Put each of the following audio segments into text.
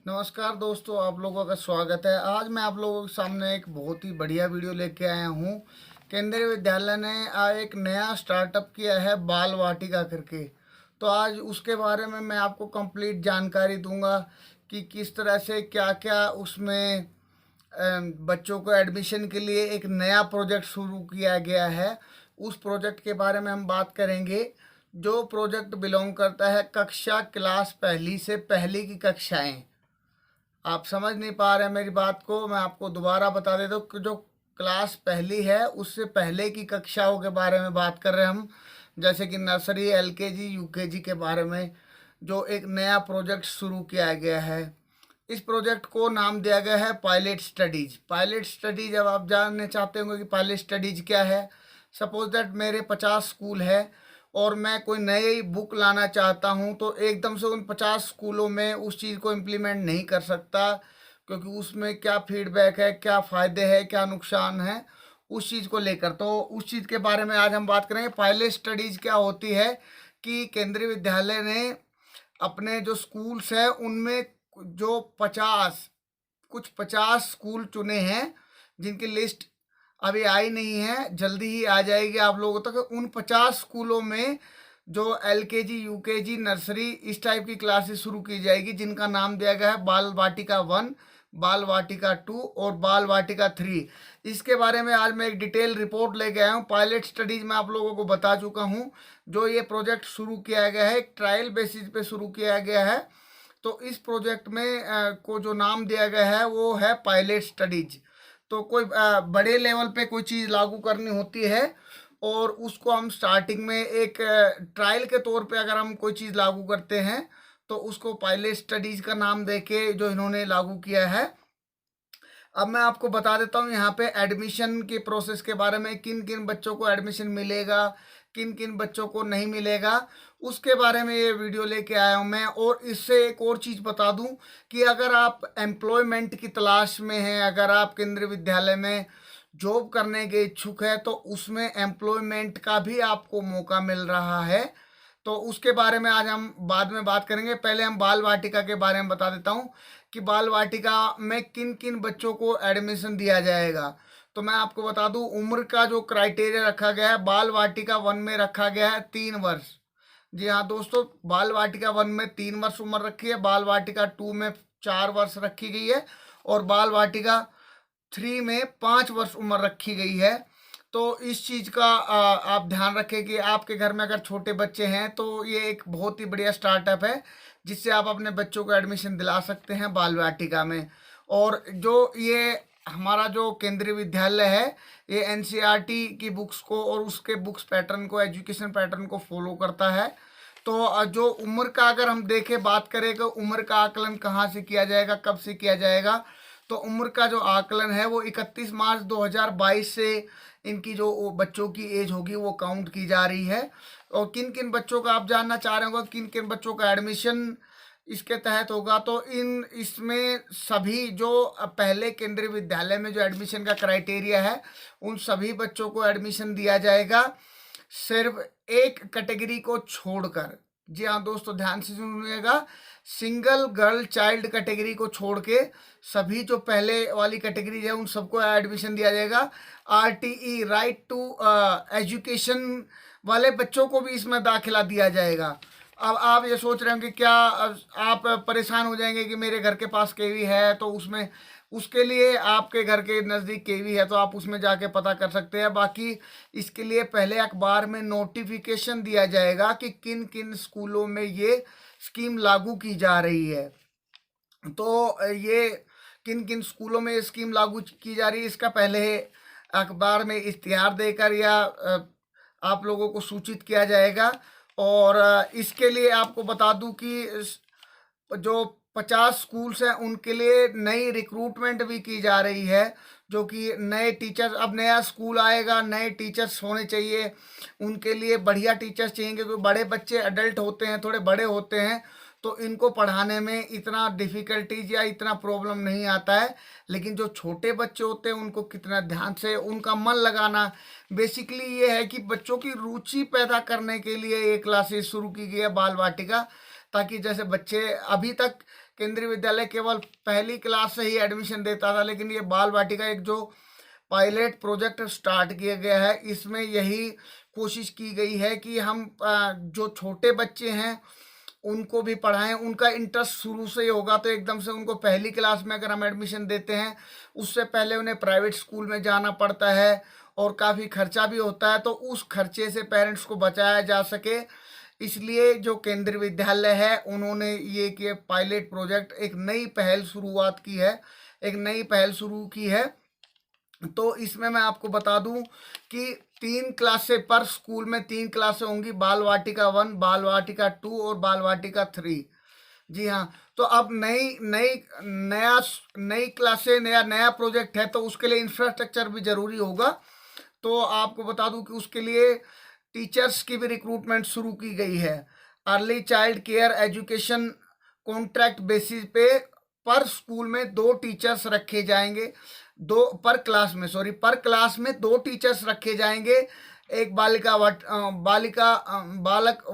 नमस्कार दोस्तों, आप लोगों का स्वागत है। आज मैं आप लोगों के सामने एक बहुत ही बढ़िया वीडियो लेके आया हूँ। केंद्रीय विद्यालय ने एक नया स्टार्टअप किया है बाल वाटिका करके। तो आज उसके बारे में मैं आपको कंप्लीट जानकारी दूंगा कि किस तरह से क्या क्या उसमें बच्चों को एडमिशन के लिए एक नया प्रोजेक्ट शुरू किया गया है। उस प्रोजेक्ट के बारे में हम बात करेंगे। जो प्रोजेक्ट बिलोंग करता है कक्षा क्लास पहली से पहली की कक्षाएं। आप समझ नहीं पा रहे हैं मेरी बात को, मैं आपको दोबारा बता देता हूँ कि जो क्लास पहली है उससे पहले की कक्षाओं के बारे में बात कर रहे हैं हम, जैसे कि नर्सरी, एलकेजी, यूकेजी के बारे में जो एक नया प्रोजेक्ट शुरू किया गया है। इस प्रोजेक्ट को नाम दिया गया है पायलट स्टडीज। पायलट स्टडीज, अब आप जानना चाहते होंगे कि पायलट स्टडीज क्या है। सपोज दैट मेरे 50 स्कूल है और मैं कोई नई बुक लाना चाहता हूं, तो एकदम से उन 50 स्कूलों में उस चीज़ को इम्प्लीमेंट नहीं कर सकता, क्योंकि उसमें क्या फीडबैक है, क्या फ़ायदे हैं, क्या नुकसान है उस चीज़ को लेकर। तो उस चीज़ के बारे में आज हम बात करेंगे। पायलट स्टडीज़ क्या होती है कि केंद्रीय विद्यालय ने अपने जो स्कूल्स हैं उनमें जो 50 स्कूल चुने हैं, जिनकी लिस्ट अभी आई नहीं है, जल्दी ही आ जाएगी आप लोगों तक। उन 50 स्कूलों में जो एलकेजी, यूकेजी, नर्सरी इस टाइप की क्लासेस शुरू की जाएगी, जिनका नाम दिया गया है बाल वाटिका 1, बाल वाटिका 2 और बाल वाटिका 3। इसके बारे में आज मैं एक डिटेल रिपोर्ट लेके आया हूँ। पायलट स्टडीज मैं आप लोगों को बता चुका हूँ। जो ये प्रोजेक्ट शुरू किया गया है एक ट्रायल बेसिस पे शुरू किया गया है। तो इस प्रोजेक्ट में को जो नाम दिया गया है वो है पायलट स्टडीज। तो कोई बड़े लेवल पे कोई चीज़ लागू करनी होती है और उसको हम स्टार्टिंग में एक ट्रायल के तौर पे अगर हम कोई चीज़ लागू करते हैं तो उसको पायलट स्टडीज का नाम देके जो इन्होंने लागू किया है। अब मैं आपको बता देता हूँ यहाँ पे एडमिशन के प्रोसेस के बारे में, किन किन बच्चों को एडमिशन मिलेगा, किन किन बच्चों को नहीं मिलेगा, उसके बारे में ये वीडियो लेके आया हूँ मैं। और इससे एक और चीज़ बता दूँ कि अगर आप एम्प्लॉयमेंट की तलाश में हैं, अगर आप केंद्रीय विद्यालय में जॉब करने के इच्छुक है, तो उसमें एम्प्लॉयमेंट का भी आपको मौका मिल रहा है। तो उसके बारे में आज हम बाद में बात करेंगे। पहले हम बाल वाटिका के बारे में बता देता हूँ कि बाल वाटिका में किन किन बच्चों को एडमिशन दिया जाएगा। तो मैं आपको बता दूं, उम्र का जो क्राइटेरिया रखा गया है बाल वाटिका 1 में रखा गया है 3 वर्ष। जी हाँ दोस्तों, बाल वाटिका 1 में 3 वर्ष उम्र रखी है, बाल वाटिका 2 में 4 वर्ष रखी गई है और बाल वाटिका 3 में 5 वर्ष उम्र रखी गई है। तो इस चीज़ का आप ध्यान रखें कि आपके घर में अगर छोटे बच्चे हैं तो ये एक बहुत ही बढ़िया स्टार्टअप है, जिससे आप अपने बच्चों को एडमिशन दिला सकते हैं बाल वाटिका में। और जो ये हमारा जो केंद्रीय विद्यालय है, ये एनसीईआरटी की बुक्स को और उसके बुक्स पैटर्न को, एजुकेशन पैटर्न को फॉलो करता है। तो जो उम्र का अगर हम देखें, बात करें कि उम्र का आकलन कहाँ से किया जाएगा, कब से किया जाएगा, तो उम्र का जो आकलन है वो 31 मार्च 2022 से इनकी जो बच्चों की एज होगी वो काउंट की जा रही है। और किन किन बच्चों का आप जानना चाह रहे होंगे, किन किन बच्चों का एडमिशन इसके तहत होगा, तो इसमें सभी जो पहले केंद्रीय विद्यालय में जो एडमिशन का क्राइटेरिया है उन सभी बच्चों को एडमिशन दिया जाएगा, सिर्फ एक कैटेगरी को छोड़कर। जी हाँ दोस्तों, ध्यान से सुनिएगा, सिंगल गर्ल चाइल्ड कैटेगरी को छोड़ के सभी जो पहले वाली कैटेगरी है उन सबको एडमिशन दिया जाएगा। आरटीई, राइट टू एजुकेशन वाले बच्चों को भी इसमें दाखिला दिया जाएगा। अब आप ये सोच रहे हैं कि क्या आप परेशान हो जाएंगे कि मेरे घर के पास केवी है, तो उसमें उसके लिए आपके घर के नज़दीक केवी है तो आप उसमें जाके पता कर सकते हैं। बाकी इसके लिए पहले अखबार में नोटिफिकेशन दिया जाएगा कि किन किन स्कूलों में ये स्कीम लागू की जा रही है। तो ये किन किन स्कूलों में ये स्कीम लागू की जा रही है, इसका पहले अखबार में इश्तिहार देकर या आप लोगों को सूचित किया जाएगा। और इसके लिए आपको बता दूं कि जो 50 स्कूल्स हैं उनके लिए नई रिक्रूटमेंट भी की जा रही है, जो कि नए टीचर्स, अब नया स्कूल आएगा, नए टीचर्स होने चाहिए, उनके लिए बढ़िया टीचर्स चाहिए, क्योंकि बड़े बच्चे अडल्ट होते हैं, थोड़े बड़े होते हैं, तो इनको पढ़ाने में इतना डिफ़िकल्टीज या इतना प्रॉब्लम नहीं आता है। लेकिन जो छोटे बच्चे होते हैं उनको कितना ध्यान से उनका मन लगाना, बेसिकली ये है कि बच्चों की रुचि पैदा करने के लिए ये क्लासेस शुरू की गई है बाल वाटिका, ताकि जैसे बच्चे अभी तक केंद्रीय विद्यालय केवल पहली क्लास से ही एडमिशन देता था, लेकिन ये बाल वाटिका एक जो पायलट प्रोजेक्ट स्टार्ट किया गया है, इसमें यही कोशिश की गई है कि हम जो छोटे बच्चे हैं उनको भी पढ़ाएं। उनका इंटरेस्ट शुरू से ही होगा, तो एकदम से उनको पहली क्लास में अगर हम एडमिशन देते हैं, उससे पहले उन्हें प्राइवेट स्कूल में जाना पड़ता है और काफ़ी खर्चा भी होता है, तो उस खर्चे से पेरेंट्स को बचाया जा सके, इसलिए जो केंद्रीय विद्यालय है उन्होंने ये कि पायलट प्रोजेक्ट एक नई पहल शुरुआत की है, एक नई पहल शुरू की है। तो इसमें मैं आपको बता दूं कि 3 क्लासें पर स्कूल में 3 क्लासें होंगी, बाल वाटिका 1, बाल वाटिका 2 और बाल वाटिका 3। जी हाँ, तो अब नई क्लासें नया प्रोजेक्ट है, तो उसके लिए इंफ्रास्ट्रक्चर भी जरूरी होगा। तो आपको बता दूं कि उसके लिए टीचर्स की भी रिक्रूटमेंट शुरू की गई है। Early child care education contract basis पे पर स्कूल में 2 टीचर्स रखे जाएंगे, पर क्लास में 2 टीचर्स रखे जाएंगे। एक बालक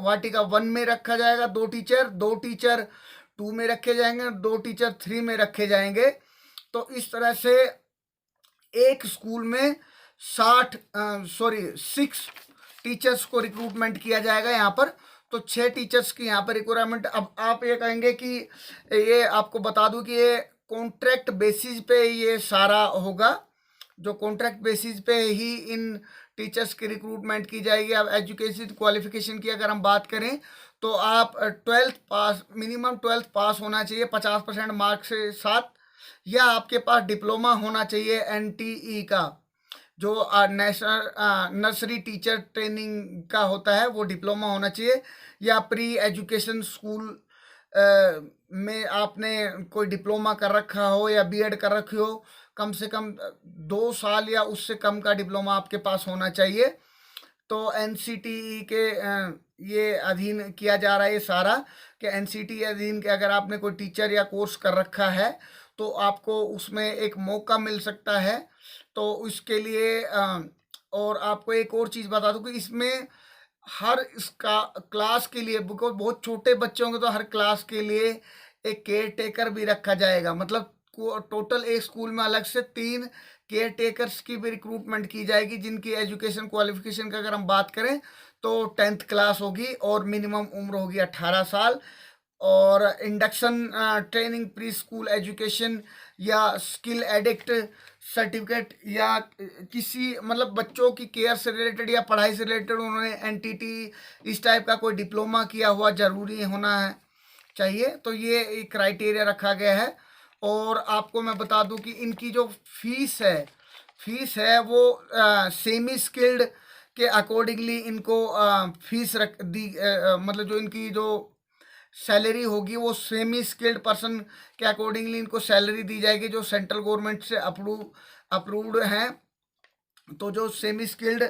वाटिका 1 में रखा जाएगा 2 टीचर, 2 टीचर 2 में रखे जाएंगे, 2 टीचर 3 में रखे जाएंगे। तो इस तरह से एक स्कूल में 6 टीचर्स को रिक्रूटमेंट किया जाएगा यहाँ पर। तो 6 टीचर्स की यहाँ पर रिक्वायरमेंट। अब आप ये कहेंगे कि ये आपको बता दूं कि ये कॉन्ट्रैक्ट बेसिस पे ये सारा होगा, जो कॉन्ट्रैक्ट बेसिस पे ही इन टीचर्स की रिक्रूटमेंट की जाएगी। अब एजुकेशन क्वालिफिकेशन की अगर हम बात करें तो आप 12th पास, मिनिमम 12th पास होना चाहिए 50% मार्क्स के साथ, या आपके पास डिप्लोमा होना चाहिए NTE का, जो नेशनल नर्सरी टीचर ट्रेनिंग का होता है, वो डिप्लोमा होना चाहिए, या प्री एजुकेशन स्कूल में आपने कोई डिप्लोमा कर रखा हो या BEd कर रखी हो, कम से कम 2 साल या उससे कम का डिप्लोमा आपके पास होना चाहिए। तो NCTE के ये अधीन किया जा रहा है ये सारा, कि NCTE अधीन के अगर आपने कोई टीचर या कोर्स कर रखा है तो आपको उसमें एक मौका मिल सकता है। तो उसके लिए और आपको एक और चीज़ बता दूं कि इसमें हर इसका क्लास के लिए, बिकॉज बहुत छोटे बच्चे होंगे, तो हर क्लास के लिए एक केयर टेकर भी रखा जाएगा। मतलब टोटल एक स्कूल में अलग से 3 केयर टेकर्स की भी रिक्रूटमेंट की जाएगी, जिनकी एजुकेशन क्वालिफिकेशन का अगर हम बात करें तो 10th क्लास होगी और मिनिमम उम्र होगी 18 साल। और induction training, pre school education या स्किल एडिक्ट सर्टिफिकेट, या किसी मतलब बच्चों की केयर से रिलेटेड या पढ़ाई से रिलेटेड उन्होंने NTT इस टाइप का कोई डिप्लोमा किया हुआ जरूरी होना है चाहिए। तो ये एक क्राइटेरिया रखा गया है। और आपको मैं बता दूं कि इनकी जो फीस है वो सेमी स्किल्ड के अकॉर्डिंगली इनको फीस मतलब जो इनकी जो सैलरी होगी वो सेमी स्किल्ड पर्सन के अकॉर्डिंगली इनको सैलरी दी जाएगी, जो सेंट्रल गवर्नमेंट से अप्रूव्ड हैं। तो जो सेमी स्किल्ड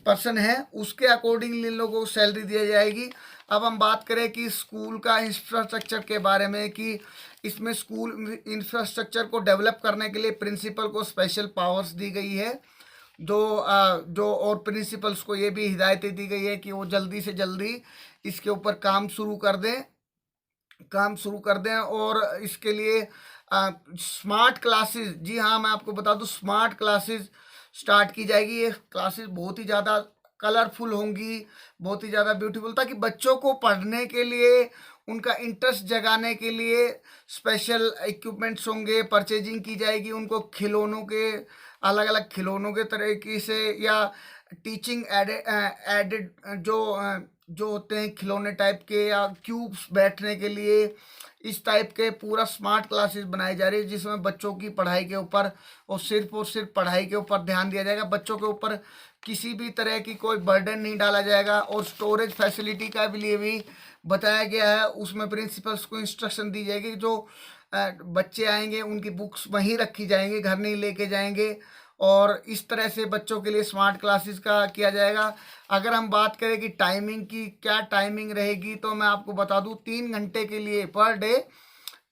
पर्सन है उसके अकॉर्डिंगली इन लोगों को सैलरी दी जाएगी। अब हम बात करें कि स्कूल का इंफ्रास्ट्रक्चर के बारे में, कि इसमें स्कूल इंफ्रास्ट्रक्चर को डेवलप करने के लिए प्रिंसिपल को स्पेशल पावर्स दी गई है, जो और प्रिंसिपल्स को ये भी हिदायतें दी गई है कि वो जल्दी से जल्दी इसके ऊपर काम शुरू कर दें। और इसके लिए स्मार्ट क्लासेस, जी हाँ मैं आपको बता दूं, स्मार्ट क्लासेस स्टार्ट की जाएगी। ये क्लासेस बहुत ही ज़्यादा कलरफुल होंगी, बहुत ही ज़्यादा ब्यूटीफुल, ताकि बच्चों को पढ़ने के लिए, उनका इंटरेस्ट जगाने के लिए स्पेशल इक्विपमेंट्स होंगे, परचेजिंग की जाएगी उनको खिलौनों के, अलग अलग खिलौनों के तरीके से, या टीचिंग एडेड जो होते हैं खिलौने टाइप के, या क्यूब्स बैठने के लिए, इस टाइप के पूरा स्मार्ट क्लासेस बनाई जा रही है, जिसमें बच्चों की पढ़ाई के ऊपर और सिर्फ पढ़ाई के ऊपर ध्यान दिया जाएगा। बच्चों के ऊपर किसी भी तरह की कोई बर्डन नहीं डाला जाएगा। और स्टोरेज फैसिलिटी का भी लिए भी बताया गया है, उसमें प्रिंसिपल्स को इंस्ट्रक्शन दी जाएगी, जो बच्चे आएंगे उनकी बुक्स वहीं रखी जाएंगी, घर नहीं लेके जाएंगे। और इस तरह से बच्चों के लिए स्मार्ट क्लासेस का किया जाएगा। अगर हम बात करें कि टाइमिंग की क्या टाइमिंग रहेगी, तो मैं आपको बता दूं 3 घंटे के लिए पर डे,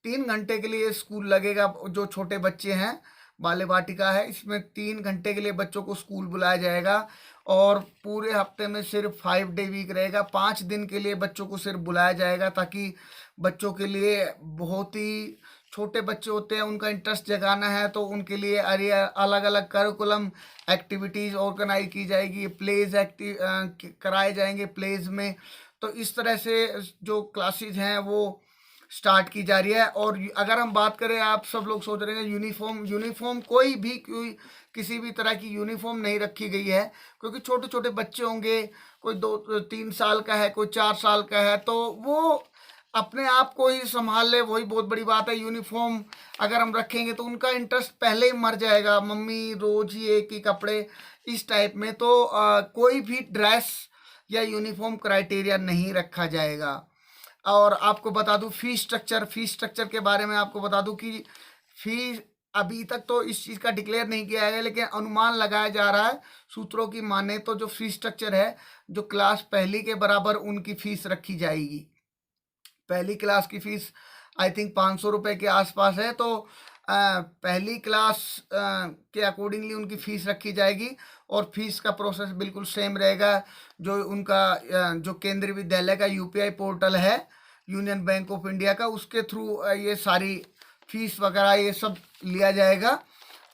3 घंटे के लिए स्कूल लगेगा। जो छोटे बच्चे हैं, बाल वाटिका है, इसमें 3 घंटे के लिए बच्चों को स्कूल बुलाया जाएगा। और पूरे हफ्ते में सिर्फ 5 डे वीक रहेगा, 5 दिन के लिए बच्चों को सिर्फ बुलाया जाएगा, ताकि बच्चों के लिए बहुत ही छोटे बच्चे होते हैं, उनका इंटरेस्ट जगाना है, तो उनके लिए अरे अलग अलग करिकुलम एक्टिविटीज़ ऑर्गेनाइज की जाएगी, प्लेज कराए जाएंगे प्लेज में। तो इस तरह से जो क्लासेज हैं वो स्टार्ट की जा रही है। और अगर हम बात करें, आप सब लोग सोच रहे हैं यूनिफॉर्म कोई किसी भी तरह की यूनिफॉर्म नहीं रखी गई है, क्योंकि छोटे छोटे बच्चे होंगे, कोई 2-3 साल का है, कोई 4 साल का है, तो वो अपने आप को ही संभाल ले, वही बहुत बड़ी बात है। यूनिफॉर्म अगर हम रखेंगे तो उनका इंटरेस्ट पहले ही मर जाएगा, मम्मी रोज ही एक ही कपड़े इस टाइप में। तो कोई भी ड्रेस या यूनिफॉर्म क्राइटेरिया नहीं रखा जाएगा। और आपको बता दूं फीस स्ट्रक्चर के बारे में आपको बता दूं कि फीस अभी तक तो इस चीज़ का डिक्लेयर नहीं किया है, लेकिन अनुमान लगाया जा रहा है। सूत्रों की माने तो जो फीस स्ट्रक्चर है, जो क्लास पहली के बराबर उनकी फीस रखी जाएगी। पहली क्लास की फीस आई थिंक 500 रुपये के आसपास है, तो पहली क्लास के अकॉर्डिंगली उनकी फ़ीस रखी जाएगी। और फीस का प्रोसेस बिल्कुल सेम रहेगा। जो उनका जो केंद्रीय विद्यालय का यूपीआई पोर्टल है यूनियन बैंक ऑफ इंडिया का, उसके थ्रू ये सारी फीस वगैरह ये सब लिया जाएगा।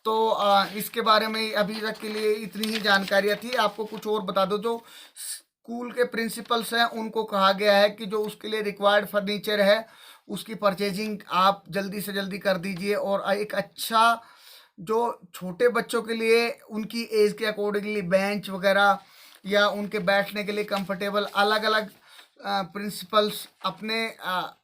तो इसके बारे में अभी तक के लिए इतनी ही जानकारियाँ थी। आपको कुछ और बता दो, जो स्कूल के प्रिंसिपल्स हैं उनको कहा गया है कि जो उसके लिए रिक्वायर्ड फर्नीचर है उसकी परचेजिंग आप जल्दी से जल्दी कर दीजिए। और एक अच्छा जो छोटे बच्चों के लिए उनकी एज के अकॉर्डिंगली बेंच वगैरह या उनके बैठने के लिए कंफर्टेबल अलग अलग प्रिंसिपल्स अपने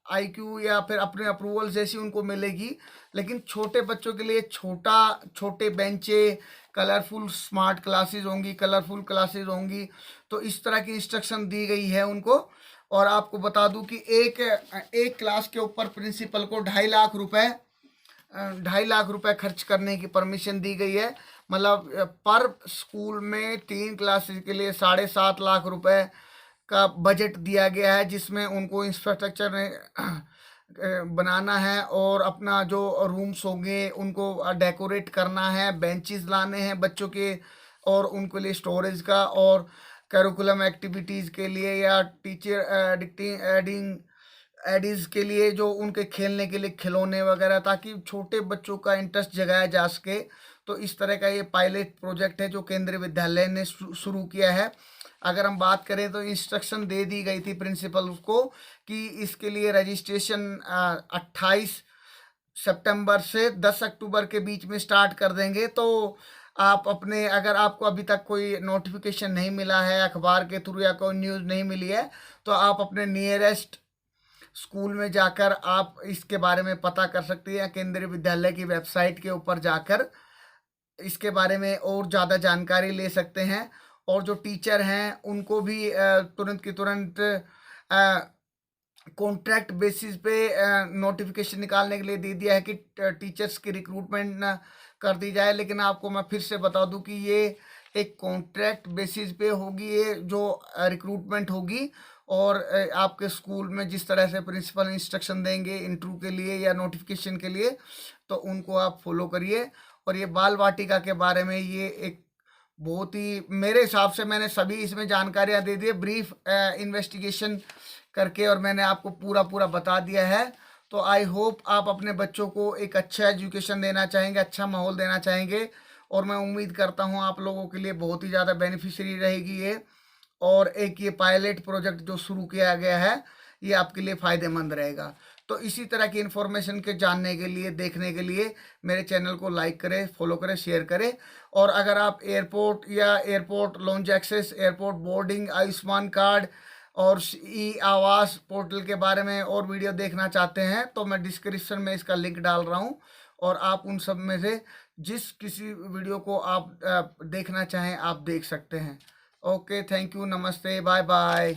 आईक्यू या फिर अपने अप्रूवल जैसी उनको मिलेगी। लेकिन छोटे बच्चों के लिए छोटे बेंचे, कलरफुल स्मार्ट क्लासेस होंगी, कलरफुल क्लासेस होंगी। तो इस तरह की इंस्ट्रक्शन दी गई है उनको। और आपको बता दूं कि एक क्लास के ऊपर प्रिंसिपल को 2.5 लाख रुपए खर्च करने की परमिशन दी गई है। मतलब पर स्कूल में 3 क्लासेस के लिए 7.5 लाख रुपए का बजट दिया गया है, जिसमें उनको इंफ्रास्ट्रक्चर बनाना है और अपना जो रूम्स होंगे उनको डेकोरेट करना है, बेंचेस लाने हैं बच्चों के और उनके लिए स्टोरेज का, और करिकुलम एक्टिविटीज़ के लिए या टीचर एडीज़ के लिए जो उनके खेलने के लिए खिलौने वगैरह, ताकि छोटे बच्चों का इंटरेस्ट जगाया जा सके। तो इस तरह का ये पायलट प्रोजेक्ट है जो केंद्रीय विद्यालय ने शुरू किया है। अगर हम बात करें तो इंस्ट्रक्शन दे दी गई थी प्रिंसिपल को कि इसके लिए रजिस्ट्रेशन 28 सितंबर से 10 अक्टूबर के बीच में स्टार्ट कर देंगे। तो आप अपने, अगर आपको अभी तक कोई नोटिफिकेशन नहीं मिला है अखबार के थ्रू या कोई न्यूज़ नहीं मिली है, तो आप अपने नियरेस्ट स्कूल में जाकर आप इसके बारे में पता कर सकते हैं। केंद्रीय विद्यालय की वेबसाइट के ऊपर जाकर इसके बारे में और ज़्यादा जानकारी ले सकते हैं। और जो टीचर हैं उनको भी तुरंत की तुरंत कॉन्ट्रैक्ट बेसिस पे नोटिफिकेशन निकालने के लिए दे दिया है कि टीचर्स की रिक्रूटमेंट कर दी जाए। लेकिन आपको मैं फिर से बता दूं कि ये एक कॉन्ट्रैक्ट बेसिस पे होगी, ये जो रिक्रूटमेंट होगी। और आपके स्कूल में जिस तरह से प्रिंसिपल इंस्ट्रक्शन देंगे इंटरव्यू के लिए या नोटिफिकेशन के लिए, तो उनको आप फॉलो करिए। और ये बाल वाटिका के बारे में ये एक बहुत ही, मेरे हिसाब से मैंने सभी इसमें जानकारियाँ दे दी है ब्रीफ इन्वेस्टिगेशन करके, और मैंने आपको पूरा बता दिया है। तो आई होप आप अपने बच्चों को एक अच्छा एजुकेशन देना चाहेंगे, अच्छा माहौल देना चाहेंगे। और मैं उम्मीद करता हूँ आप लोगों के लिए बहुत ही ज़्यादा बेनिफिशियरी रहेगी ये। और एक ये पायलट प्रोजेक्ट जो शुरू किया गया है ये आपके लिए फ़ायदेमंद रहेगा। तो इसी तरह की इन्फॉर्मेशन के जानने के लिए, देखने के लिए मेरे चैनल को लाइक करें, फॉलो करें, शेयर करें। और अगर आप एयरपोर्ट या airport lounge access, airport boarding, Ayushman card और ई आवास पोर्टल के बारे में और वीडियो देखना चाहते हैं, तो मैं डिस्क्रिप्शन में इसका लिंक डाल रहा हूं। और आप उन सब में से जिस किसी वीडियो को आप देखना चाहें आप देख सकते हैं। ओके, थैंक यू, नमस्ते, बाय बाय।